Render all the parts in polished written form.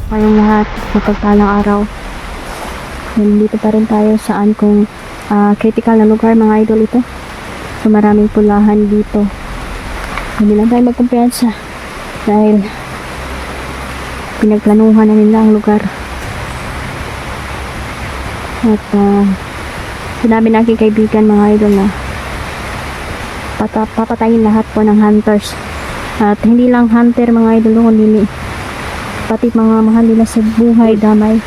Kayong lahat, mapagpalang araw. Nandito pa rin tayo saan kung critical na lugar mga idol ito. So maraming pulahan dito. Hindi lang tayo magkumpiyansa dahil pinagplanuhan na nila ang lugar. At sinabi ng aking kaibigan mga idol na papatayin lahat po ng hunters. At hindi lang hunter mga idol, kundi pati mga mahal nila sa buhay damay.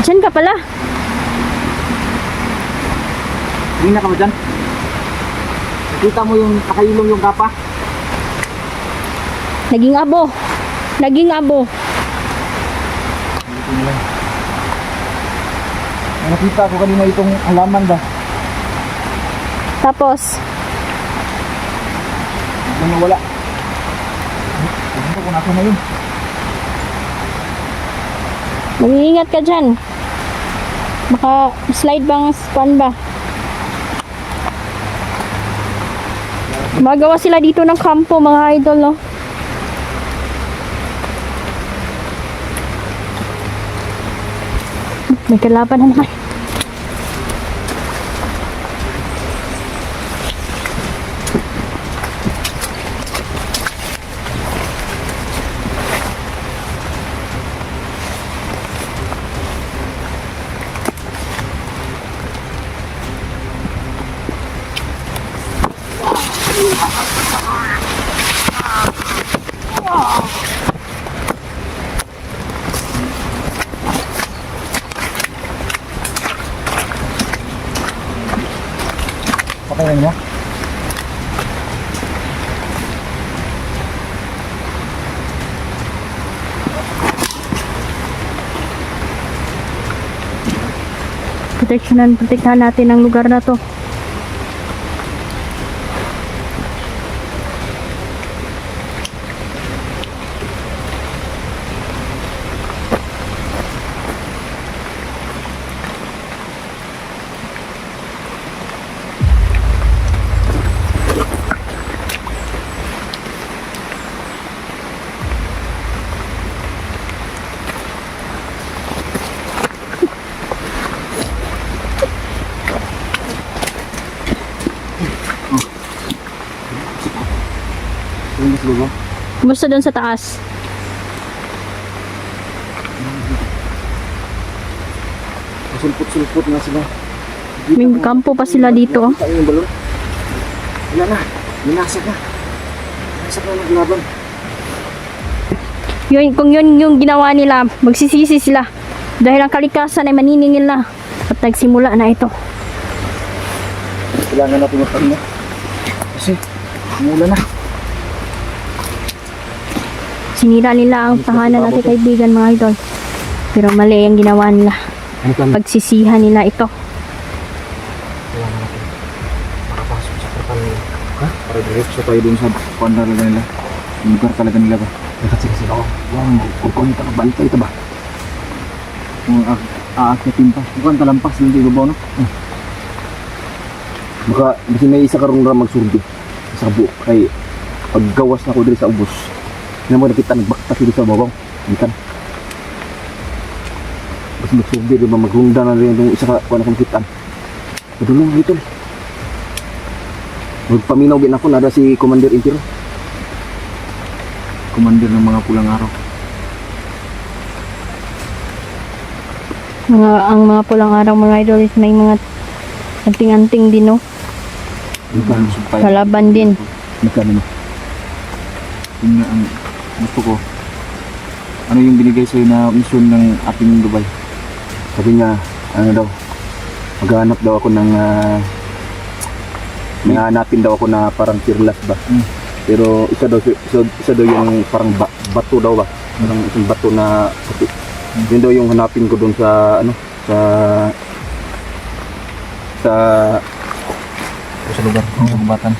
Diyan ka pala. Hindi na ka ba dyan? Nakita mo yung nakayulong yung kapa? Naging abo. Naging abo. Nakita ko kanina itong halaman ba? Tapos, Ano wala? Hindi ko kung nasa na yun. mag-iingat ka dyan. Baka slide bang span ba? Magawa sila dito ng kampo mga idol, no? May kalaban na naman. Okay lang niya? Protektahan natin ang lugar na to. Yung mas lugo? Kumusta doon sa taas? Sulpot-sulpot na sila. May kampo pa sila dito. Kita yung balon. Wala na. Minasak na. Minasak na ng laban. Yun, kung yun yung ginawa nila, magsisisi sila. Dahil ang kalikasan ay maniningil na. At nagsimula na ito. Kailangan natin magpahinga. Kasi, mula na. Sinira nila ang tahanan natin kaibigan mga idol. Pero mali ang ginawa nila. Pagsisihan nila ito. Kailangan natin makapasok sa kapal nila. Ha? Para diretso tayo dun sa kuwan talaga nila. Yung lugar talaga nila ba? Kasi ako. Wow, kung ito kabantay ito ba? Kung aakyatin pa. Mukhang talampas din dito ba, no? Baka kasi may isa karong ram magsurdi. Sa buok. Kay paggawas na ko dito sa ubos. Na mo nakita nagbakta dito sa babaw. Ikan. Mas magsurdi diba magrunda na rin itong isa ka na kumpitan. Madulong dito. Magpaminaw din ako nada si Commander Impero. Commander ng mga pulang araw. Ang mga pulang araw mga idol is may mga anting-anting din, no? Kalaban din. Magkano mo? Yun nga ang gusto ko. Ano yung binigay sa'yo na mission ng ating Dubai? Sabi niya, ano daw, maghanap daw ako ng hanapin daw ako na parang fearless ba. Pero isa daw yung parang bato daw ba. Parang isang bato na puti. Yun daw yung hanapin ko doon sa ano, sa lugar, sa kagubatan.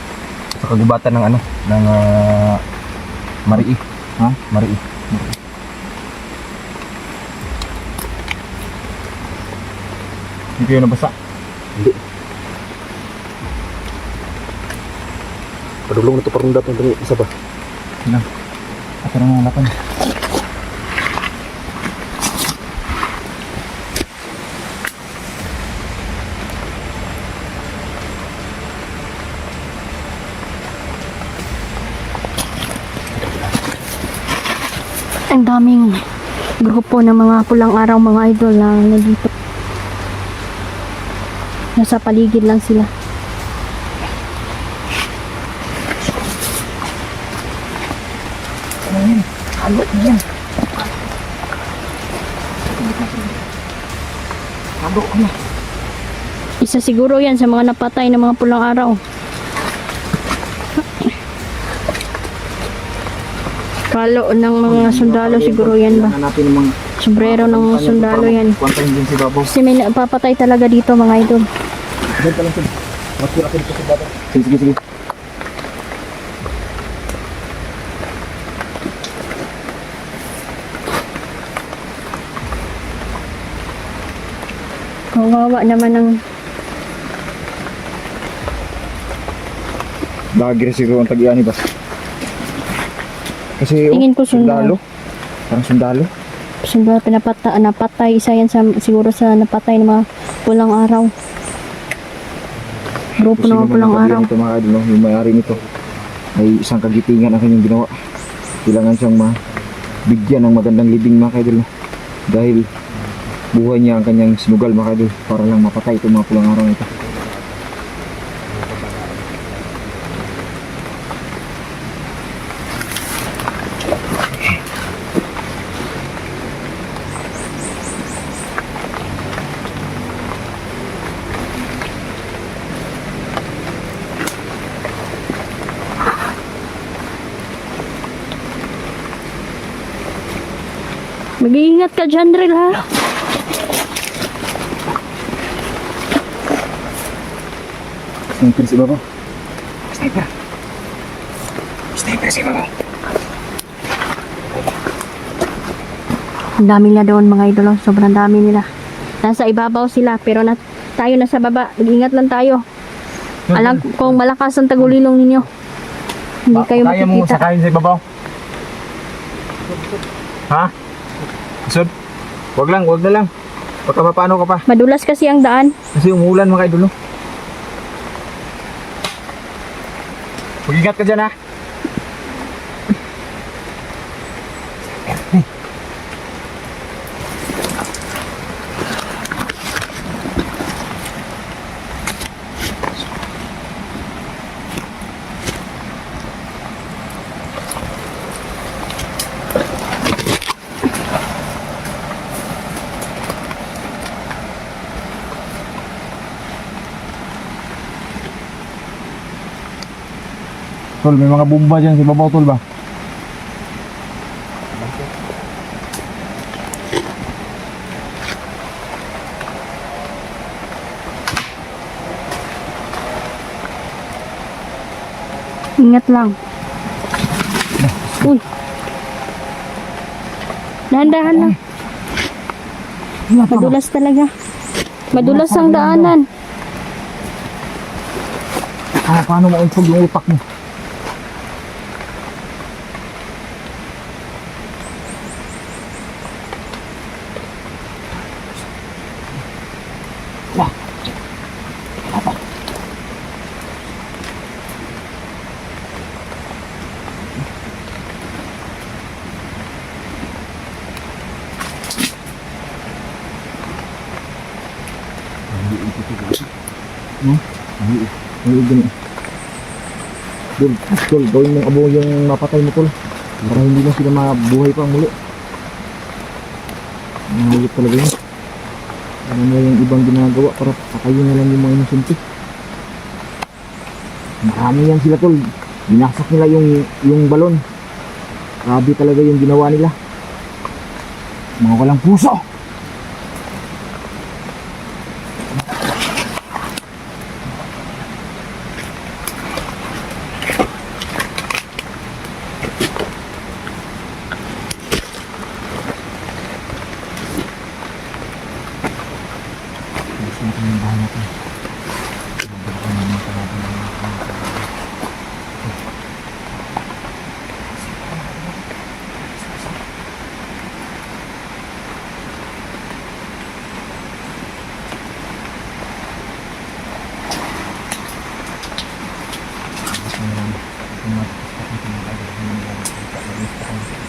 Sa kagubatan ng ano, ng Marii. Ha? Marii. Hindi kayo nabasa? Hindi. Padulong na to parang dapat ng isa ba? Ilang. At ang lapan. Ang daming grupo ng mga pulang araw mga idol na nandito. Nasa paligid lang sila. Halo yan. Halo na. Isa siguro yan sa mga napatay ng mga pulang araw. Kalo ng mga sundalo siguro yan ba? Hanapin ng mga Sombrero ng mga sundalo yan. kwantahin din si Babaw. Kasi may napapatay talaga dito mga idol. Diyan ka lang sila. Matira ka dito si Babaw. Sige, sige, sige. Kawawa naman ng Bagir siguro ang tag-iyan ni Bas. Kasi Tingin ko sundalo. Parang sundalo. sundalo napatay. Isa yan sa, siguro sa napatay ng mga pulang araw. Grupo ng mga pulang araw. Ito mga idol, no? Yung may-ari nito ay isang kagitingan ang kanyang ginawa. Kailangan siyang bigyan ng magandang libing mga idol, no? Dahil buhay niya ang kanyang sinugal mga idol para lang mapatay itong mga pulang araw nito. Mag-iingat ka dyan, Ril, ha? Sniper si Babaw. Sniper. Sniper si Babaw. Ang dami nila doon mga idol. Sobrang dami nila. Nasa ibabaw sila pero tayo nasa baba. Mag-ingat lang tayo. Alam kung malakas ang tagulilong ninyo. Hindi kayo Kaya mo makikita. sakayin sa Babaw? Ha? Sud? Wag na lang. Baka mapano ka pa. Madulas kasi ang daan. Kasi umuulan mga idol, no? Mag-ingat ka dyan, ha? Tol, may mga bomba dyan si Babaw, tol ba? Ingat lang. Uy. Dahan-dahan lang. Madulas talaga. Madulas ang daanan. Paano mauntog yung utak mo? Ay, ganun. Tol, gawin mong abo yung napatay mo, tol. Para hindi na sila mabuhay pa muli. Mahulip talaga yun. Ano mo yung ibang ginagawa para patayin na lang yung mga inosente. Marami yan sila, tol. Binasak nila yung balon. Grabe talaga yung ginawa nila. Mga walang puso. Yung matitistak natin mga idol. Yung mga kita. Mag-istak natin.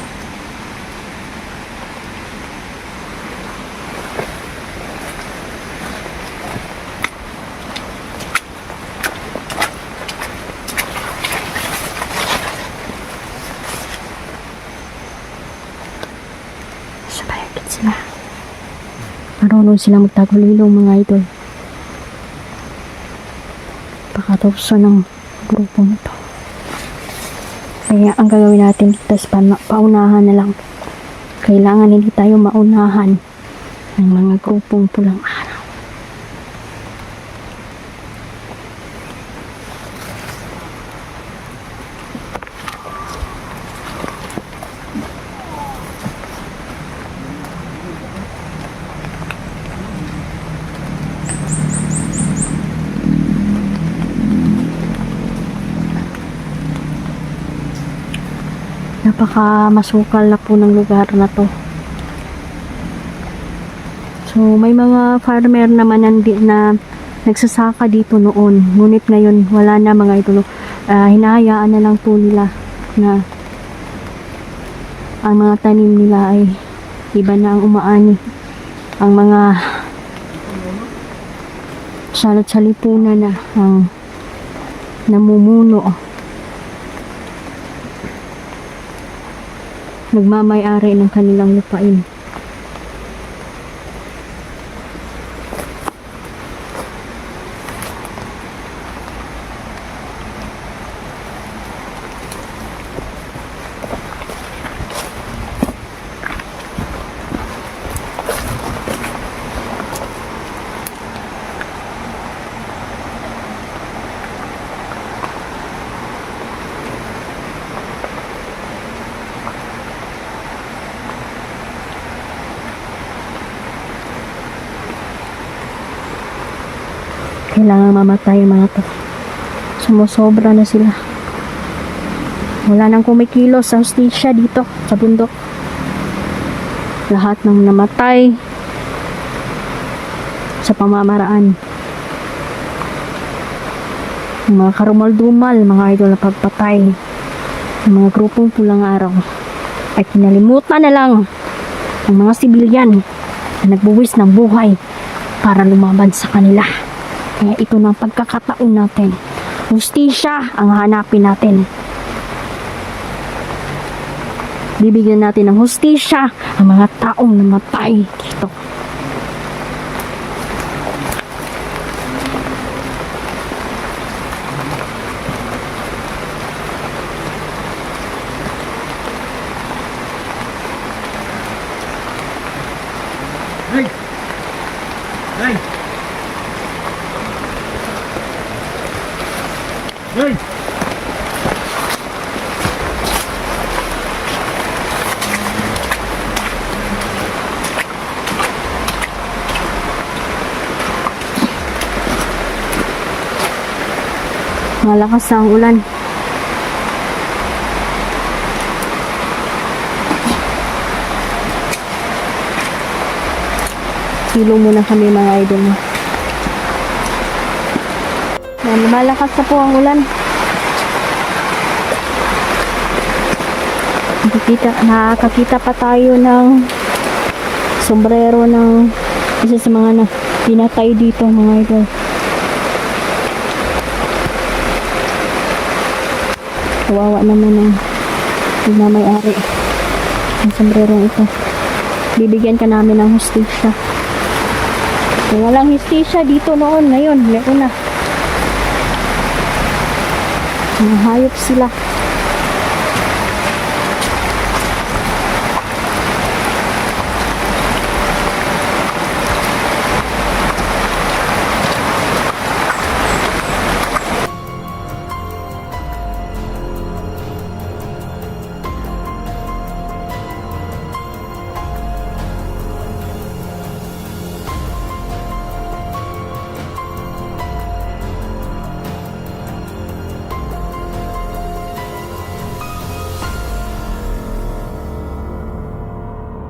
Sabay agad sila. Marunong sila magtagulilong mga idol. Pakatapos ng grupo na to. Kaya ang gagawin natin dito is paunahan na lang. Kailangan hindi tayo maunahan ng mga grupong pulang araw. Napaka masukal na po ng lugar na to. So may mga farmer naman na nagsasaka dito noon. Ngunit ngayon wala na mga idol. Hinahayaan na lang po nila na ang mga tanim nila ay iba na ang umaani. Ang mga salot sa lipunan na ang namumuno. Nagmamay-ari ng kanilang lupain. Kailangan mamatay ang mga to. Sumusobra na sila. Wala nang kumikilos sa hustisya dito sa bundok. Lahat ng namatay sa pamamaraan. Ang mga karumal-dumal, mga idol na pagpatay ng mga grupong pulang araw ay kinalimutan na lang ang mga sibilyan na nagbuwis ng buhay para lumaban sa kanila. Kaya ito na ang pagkakataon natin. Hustisya ang hanapin natin. Bibigyan natin ng hustisya ang mga taong namatay dito. Hey! Hey! Hey! Malakas ang ulan. Silong muna kami mga idol. Yan, lumalakas na po ang ulan. Nakakakita pa tayo ng sombrero ng isa sa mga pinatay dito mga idol. Kawawa naman ang nagmamayari ng sombrerong ito. Bibigyan ka namin ng hustisya. Kung walang hustisya dito noon, ngayon, meron na. Mga hayop sila.